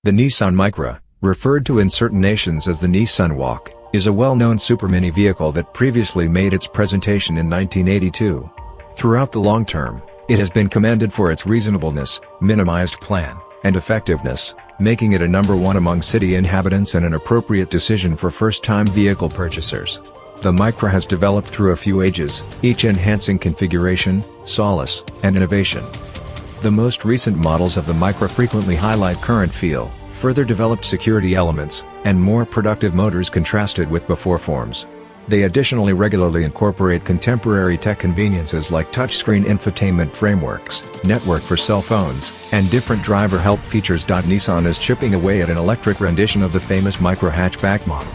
The Nissan Micra, referred to in certain nations as the Nissan Walk, is a well-known supermini vehicle that previously made its presentation in 1982. Throughout the long term, it has been commended for its reasonableness, minimized plan, and effectiveness, making it a number one among city inhabitants and an appropriate decision for first-time vehicle purchasers. The Micra has developed through a few ages, each enhancing configuration, solace, and innovation. The most recent models of the Micra frequently highlight current feel, further developed security elements, and more productive motors contrasted with before forms. They additionally regularly incorporate contemporary tech conveniences like touchscreen infotainment frameworks, network for cell phones, and different driver help features. Nissan is chipping away at an electric rendition of the famous Micra hatchback model.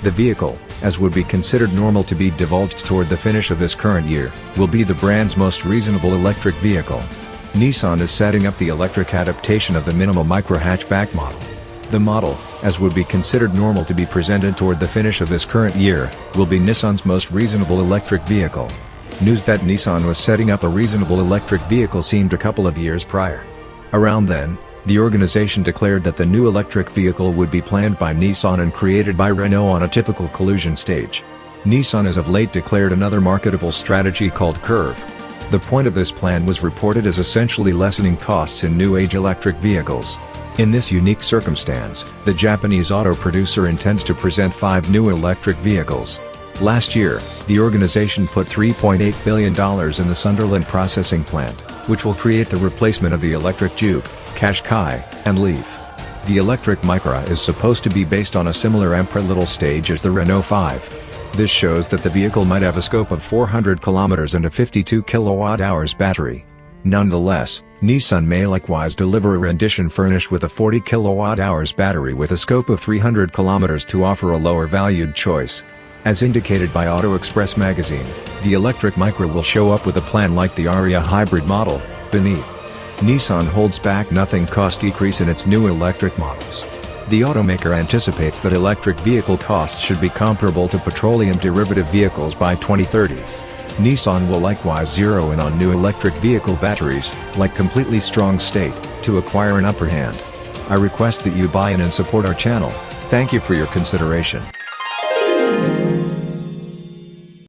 The vehicle, as would be considered normal to be divulged toward the finish of this current year, will be the brand's most reasonable electric vehicle. Nissan is setting up the electric adaptation of the minimal Micra hatchback model. The model, as would be considered normal to be presented toward the finish of this current year, will be Nissan's most reasonable electric vehicle. News that Nissan was setting up a reasonable electric vehicle seemed a couple of years prior. Around then, the organization declared that the new electric vehicle would be planned by Nissan and created by Renault on a typical collusion stage. Nissan has of late declared another marketable strategy called Curve. The point of this plan was reported as essentially lessening costs in new-age electric vehicles. In this unique circumstance, the Japanese auto producer intends to present 5 new electric vehicles. Last year, the organization put $3.8 billion in the Sunderland processing plant, which will create the replacement of the electric Juke, Qashqai, and Leaf. The electric Micra is supposed to be based on a similar Emperor-Little stage as the Renault 5. This shows that the vehicle might have a scope of 400 km and a 52 kWh battery. Nonetheless, Nissan may likewise deliver a rendition furnished with a 40 kWh battery with a scope of 300 km to offer a lower valued choice. As indicated by Auto Express magazine, the electric Micra will show up with a plan like the Aria hybrid model, beneath. Nissan holds back nothing cost decrease in its new electric models. The automaker anticipates that electric vehicle costs should be comparable to petroleum derivative vehicles by 2030. Nissan will likewise zero in on new electric vehicle batteries, like completely strong state, to acquire an upper hand. I request that you buy in and support our channel. Thank you for your consideration.